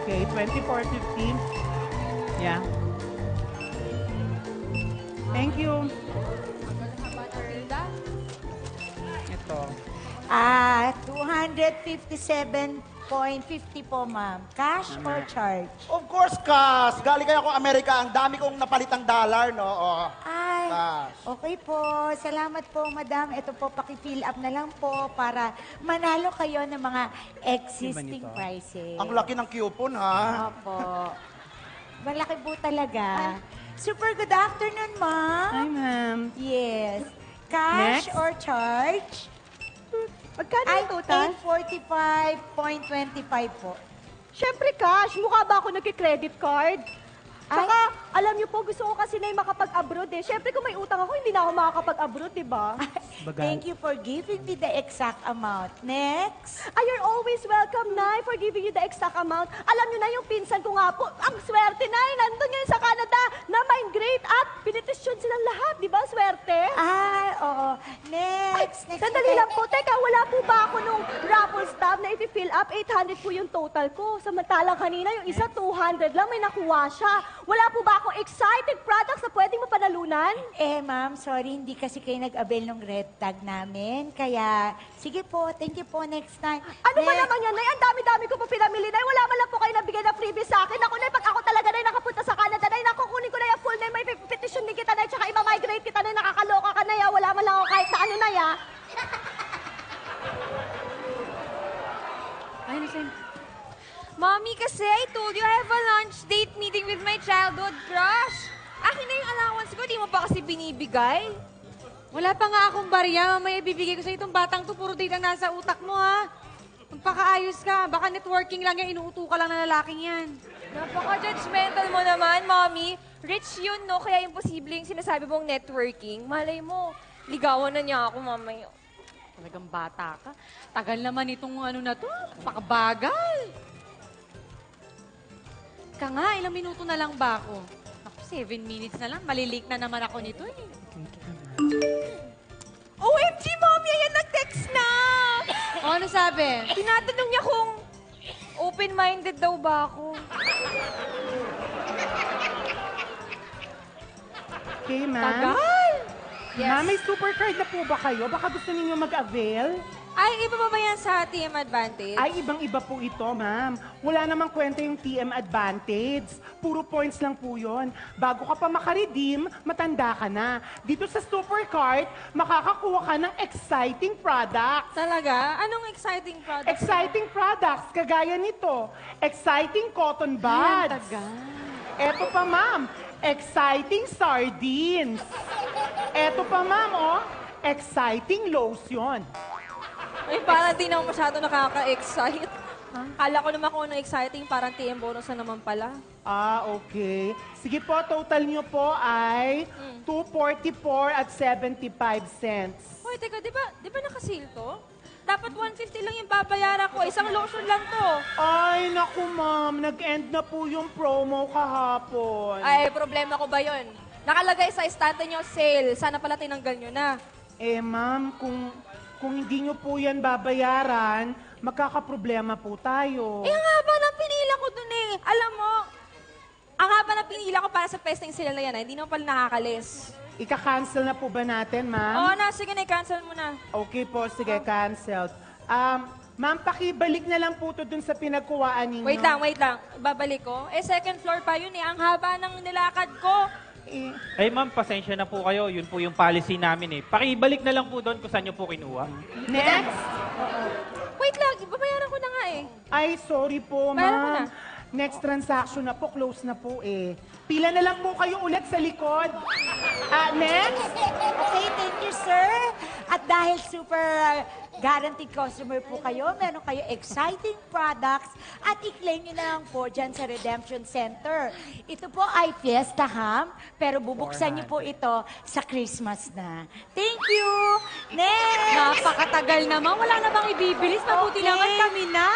Okay, 2450. Yeah. Thank you. Ito. 257.50 po, ma'am. Cash or charge? Of course, Cash. Galing kaya ako Amerika. Ang dami kong napalitang dollar, no? Oh. Ay, Cash. okay po. Salamat po, madam. Ito po, paki-fill up na lang po para manalo kayo ng mga existing Iba nito. prices. Ang laki ng coupon, ha? Opo. Malaki po talaga. Super good afternoon, ma'am. Hi, ma'am. Yes. Cash Next. or charge? Magkano Ay, yung total? 845.25 po. Siyempre, cash. Mukha ba ako nagki-credit card? Ay. Saka, alam niyo po, gusto ko kasi na makapag-abroad eh. Siyempre, kung may utang ako, hindi na ako makakapag-abroad, di ba? Thank you for giving me the exact amount. Next. Ay, you're always welcome, Nay, for giving you the exact amount. Alam niyo na, yung pinsan ko nga po, ang swerte, Nay, nandun ngayon sa Canada, na-migrate at pinitisyon silang lahat, di ba? Swerte. Ay, oo. Next. Next. Sandali lang po. Teka, wala po ba ako nung raffle stub na i-fill up? 800 po yung total ko. Samantalang kanina, yung isa 200 lang, may nakuha siya. Wala po ba ako exciting products na pwedeng mapanalunan? Eh, ma'am, sorry, hindi kasi kayo nag-avail ng red tag namin. Kaya, sige po, thank you po next time. Ano ba naman yan, Nay? Ang dami-dami ko po pinamili, Nay. Wala man lang po kayo nabigay na freebie sa akin. Ako, Nay, pag ako talaga, Nay, nakapunta sa Canada, Nay, nakukunin ko na yung full, Nay. May petition din kita, Nay, tsaka ima-migrate kita, Nay. Nakakaloka ka, Nay. Wala man lang ako kahit na ano, Nay, ah. Ay, nasan? Mommy, kasi I told you I have a lunch date meeting with my childhood crush. Akin na yung allowance ko, di mo pa kasi binibigay. Wala pa nga akong barya. Mamaya ibibigay ko sa itong batang to. Puro date ang nasa utak mo, ha? Magpakaayos ka. Baka networking lang yan. Inuuto ka lang na lalaking yan. Napaka-judgmental mo naman, Mommy. Rich yun, no? Kaya imposible yung sinasabi mong networking. Malay mo, ligawan na niya ako mamaya. Talagang bata ka. Tagal naman itong ano na to. Pakabagal. Ka nga, ilang minuto na lang ba ako? Ako, 7 minutes na lang. Malilate na naman ako nito eh. OMG, Mommy! Ayan, nag-text na! O, ano sabi? Tinatanong niya kung open-minded daw ba ako. Okay, ma'am. Tagal! Yes. Ma'am, may super card na po ba kayo? Baka gusto ninyo mag-avail? Ay, iba ba yan sa TM Advantage? Ay, ibang-iba po ito, ma'am. Wala namang kwenta yung TM Advantage. Puro points lang po yun. Bago ka pa makaredeem, matanda ka na. Dito sa Supercard, makakakuha ka ng exciting products. Talaga? Anong exciting product? Exciting products, kagaya nito. Exciting cotton buds. Eto pa, ma'am. Exciting sardines. Eto pa, ma'am, oh. Exciting lotion. Ay, parang di naman masyado nakaka-excite. Kala ko naman kung ano exciting, parang TM bonus na naman pala. Ah, okay. Sige po, total nyo po ay 244 at 75 cents. Hoy, teka, di ba naka-sale to? Dapat 150 lang yung babayaran ko. Isang lotion lang to. Ay, naku ma'am, nag-end na po yung promo kahapon. Ay, problema ko ba yun? Nakalagay sa estante nyo, sale. Sana pala tinanggal nyo na. Eh ma'am, kung hindi nyo po yan babayaran, magkakaproblema po tayo. Eh, ang haba ng pinila ko dun eh. Alam mo, ang haba ng pinila ko para sa pesting sale na yan, hindi naman pala nakakalis. Ika-cancel na po ba natin, Oo ma'am? na, sige na, cancel mo na. Okay po, sige, canceled. Ma'am, pakibalik na lang po to dun sa pinagkuhaan ninyo. Wait lang. Babalik ko. Eh, second floor pa yun eh. Ang haba ng nilakad ko. Eh, Ay ma'am, pasensya na po kayo. Yun po yung policy namin eh. Pakibalik na lang po doon kung saan nyo po kinuha. next! Wait lang, babayaran ko na nga eh. Ay, sorry po, Bayaran ko ma'am. Next transaction na po, close na po eh. Pila na lang po kayo ulit sa likod. Next! Okay, thank you, sir. At dahil super guaranteed customer po kayo, meron kayo exciting products at i-claim nyo na lang po dyan sa Redemption Center. Ito po ay Fiesta Ham, pero bubuksan nyo po ito sa Christmas na. Thank you! Next! Napakatagal naman. Wala na bang ibibilis? Mabuti Okay. naman kami na.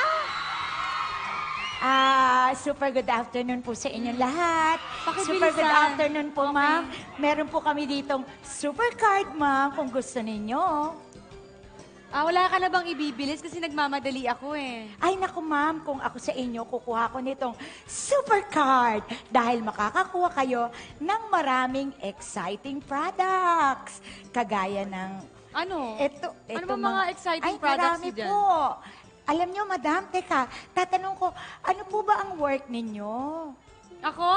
Super good afternoon po sa inyong lahat. Pakibilisan. Super good afternoon po, ma'am. Meron po kami ditong super card, ma'am, kung gusto ninyo. Wala ka na bang ibibilis kasi nagmamadali ako eh. Ay, naku ma'am, kung ako sa inyo, kukuha ko nitong supercard dahil makakakuha kayo ng maraming exciting products. Kagaya ng... Ano? Ito, Ano ba mga exciting products marami niyo dyan? po. Alam nyo, madam, teka, tatanong ko, ano po ba ang work ninyo? Ako?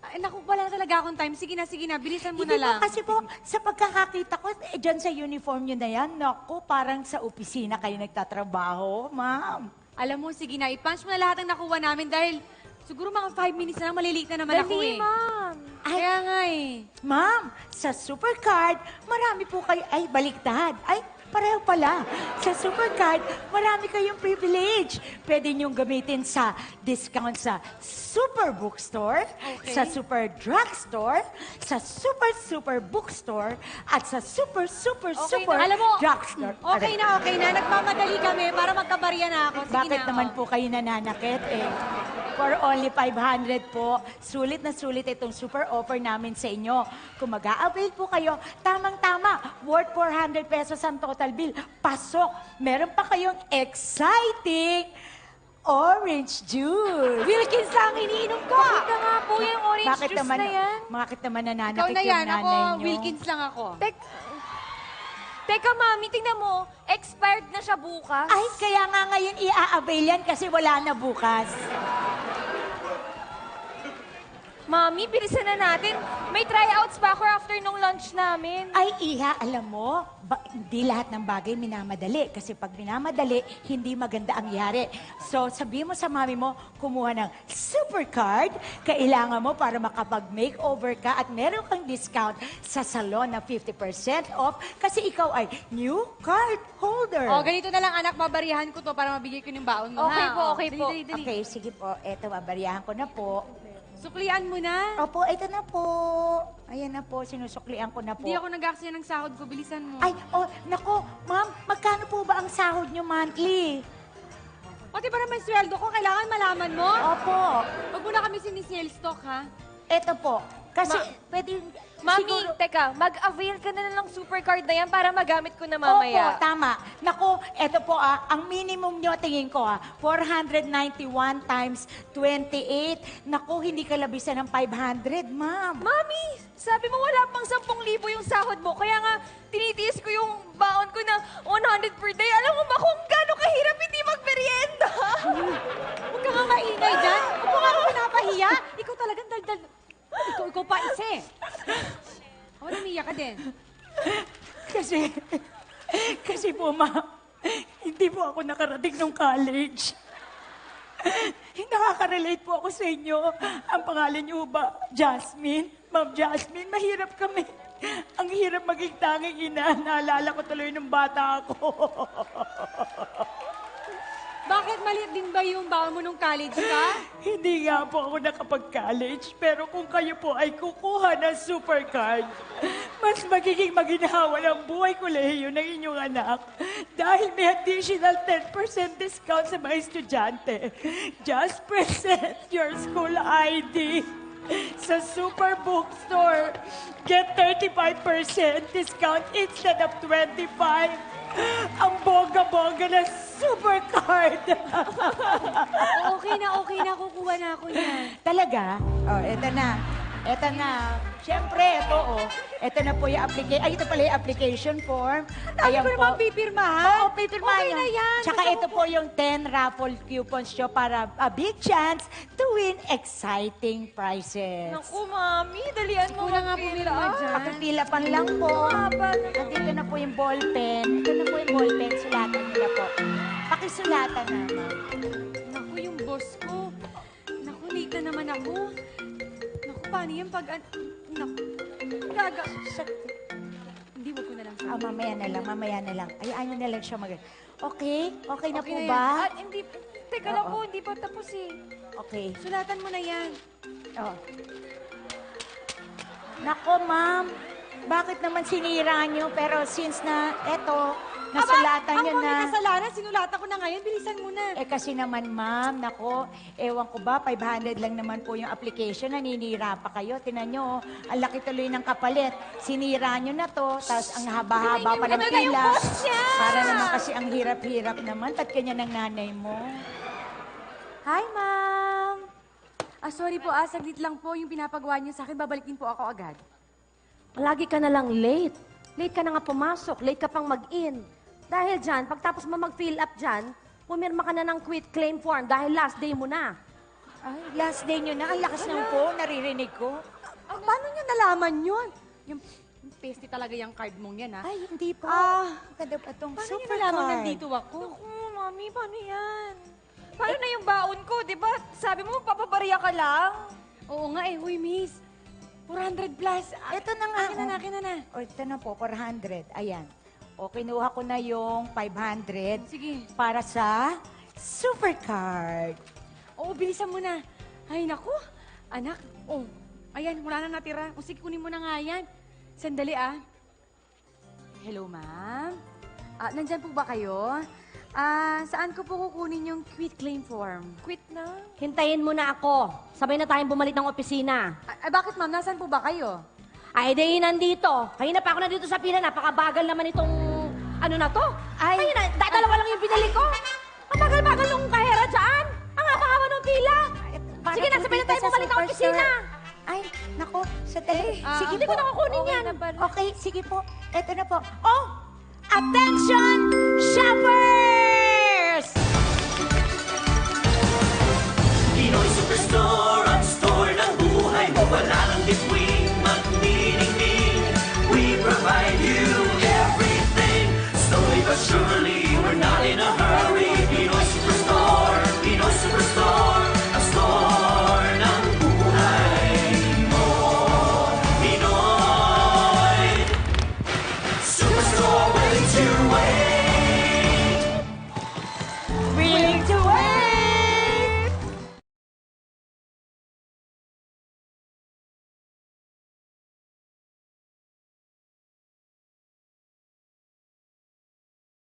Ay, naku, wala na talaga akong time. Sige na, bilisan mo Hindi na lang. po, kasi po, sa pagkakakita ko, dyan sa uniform nyo na yan, naku, parang sa opisina kayo nagtatrabaho, ma'am. Alam mo, sige na, i-punch mo na lahat ng nakuha namin dahil siguro mga 5 minutes na lang, malilate na naman ako eh. ma'am. Kaya nga eh. Ma'am, sa Supercard, marami po kayo, ay, baliktad. Ay, pareho pala. Sa Supercard, marami kayong privilege. Pwede niyong gamitin sa discount sa Super Bookstore, Okay. sa Super Drugstore, sa Super Bookstore, at sa Super Alam mo, Drugstore. okay na. Nagmamadali kami para magkabarya na ako. Sige Bakit na, naman oh. po kayo nananakit eh? For only 500 po, sulit na sulit itong super offer namin sa inyo. Kung mag-a-avail po kayo, tamang-tama, worth 400 pesos ang total bill. Pasok, meron pa kayong exciting orange juice. Wilkins lang iniinom ko. Bakit na nga po yung orange Bakit juice naman, na yan? Bakit naman Ikaw nananakit na yung yan. nanay Ako, nyo? Wilkins lang ako. Teka, mami, tingnan mo. Expired na siya bukas. Ay, kaya nga ngayon i-a-avail yan kasi wala na bukas. Mami, bilisan na natin. May tryouts pa ako after nung lunch namin. Ay, Iha, alam mo, hindi lahat ng bagay minamadali. Kasi pag minamadali, hindi maganda ang yari. So, sabi mo sa mami mo, kumuha ng supercard. Kailangan mo para makapag-makeover ka at meron kang discount sa salon na 50% off kasi ikaw ay new card holder. Oh, ganito na lang anak, babariyahan ko to para mabigay ko ng baon mo. Okay ha? po, Oh, okay dali, po. Dali, dali. Okay, sige po. Eto, babariyahan ko na po. Suklian mo na. Opo, ito na po. Ayan na po, sinusuklian ko na po. Hindi ako nag-aksaya ng sahod ko. Bilisan mo. Ay, oh, nako, ma'am, magkano po ba ang sahod nyo monthly? Pati ba naman sweldo ko, kailangan malaman mo? Opo, Huwag mo na kami sinisales stock, ha? eto po. Kasi, pwede, Mami, siguro... teka, mag-avail ka na lang ng supercard na yan para magamit ko na Opo, mamaya. tama. Nako, eto po ang minimum nyo, tingin ko 491 times 28. Nako, hindi ka labisan ng 500, ma'am. Mami, sabi mo wala pang 10,000 yung sahod mo. Kaya nga, tinitiis ko yung baon ko na 100 per day. Alam mo ba kung gaano kahirap hindi magmerienda? Huwag ka nga maingay dyan. Huwag mo nga ako pinapahiya. Ikaw talagang daldal. Ikaw pa isa eh. Ako namiyak ka din. Kasi po, ma'am, hindi po ako nakarating ng college. Nakaka-relate po ako sa inyo. Ang pangalan niyo ba? Jasmine? Ma'am Jasmine, mahirap kami. Ang hirap maging tanging ina. Naalala ko tuloy nung bata ako. Bakit maliit din ba yung baon mo nung college ka? Hindi nga po ako nakapag-college, pero kung kayo po ay kukuha ng supercard, mas magiging maginhawa ang buhay kolehiyo ng inyong anak dahil may additional 10% discount sa mga estudyante. Just present your school ID sa Super Bookstore. Get 35% discount instead of 25%. Ang bongga-bongga na supercard. Okay na. Kukuha na ako niyan. Talaga? Oh, eto na. Eto na. Siyempre, ito Ito na po yung application. Ay, ito pala yung application form. Dami ko naman pipirmahan. Oo, pipirmahan Okay na yan. Tsaka Gusto ito ko po yung 10 raffle coupons nyo para a big chance to win exciting prizes. Naku, Mami, dalian mo. Ikaw na nga pumirma dyan. Pakipila pan lang po. Nandito na po yung ballpen. Ito na po yung ballpen. Sulatan nyo na po. Pakisulatan na, ma'am. Naku, yung boss ko. Naku, late na naman ako. Naku, paano yan pag... Naku, gaga... Hindi, wag ko na lang Ah, mamaya na lang. Ayaan nyo na lang siya Okay? Okay na po Okay na yan. ba? Hindi, teka lang po, hindi pa tapos eh. Okay. Sulatan mo na yan. Oh. Nako, ma'am. Bakit naman sinira nyo? Pero since na, eto, Nasulatan Ako niya ang na. may kasalanan. Sinulatan ko na ngayon. Bilisan mo na. Eh kasi naman, ma'am, nako, ewan ko ba, 500 lang naman po yung application, naninira pa kayo. Tinan nyo, ang laki tuloy ng kapalit. Sinira nyo na to, tapos ang haba-haba pa ng Ito na yung pila. boss niya! Para naman kasi ang hirap-hirap naman. Ba't kanya ng nanay mo? Hi, ma'am! Sorry po, saglit lang po yung pinapagawa niyo sa akin. Babalik din po ako agad. Lagi ka na lang late. Late ka na nga pumasok, late ka pang mag-in. Dahil dyan, pagtapos mo mag-fill up dyan, pumirma ka na ng quit claim form dahil last day mo na. Ay, last day nyo na. Ang lakas ng po, naririnig ko. Paano niyo nalaman yun? Yung pasty talaga yung card mong yan, ha? Ay, hindi po. Ganda pa tong Paano niyo super nalaman card. nandito ako? Naku, mami, paano yan? Paano na yung baon ko? Di ba sabi mo, papabariya ka lang? Oo nga eh, huy, miss. 400 plus. Ito na nga. Akin na, akin na. O, ito na po, 400. Ayan. O, kinuha ko na yung 500 Sige. para sa super card. Oo, bilisan mo na. Ay, naku. Anak, ayan, wala na natira. O, sige, kunin mo na nga yan. Sandali, Hello, ma'am. Nandyan po ba kayo? Saan ko po kukunin yung quit claim form? Quit na. Hintayin mo na ako. Sabay na tayong bumalik ng opisina. Bakit, ma'am? Nasaan po ba kayo? Ay, di nandito. Kanina pa ako nandito sa pila. Napakabagal naman itong ano na to. Ay, na, dalawa lang yung binili ko. Ang bagal-bagal nung kahera dyan. Ang haba-haba ng pila. Sige na, sabay na tayo bumalik ng opisina. Ay, nako, sandali. Sige Hindi po. ko na kukunin yan. Okay, sige po. Ito na po. Oh! Attention, shoppers! Pinoy Superstore ang store ng buhay mo. Wala nang between.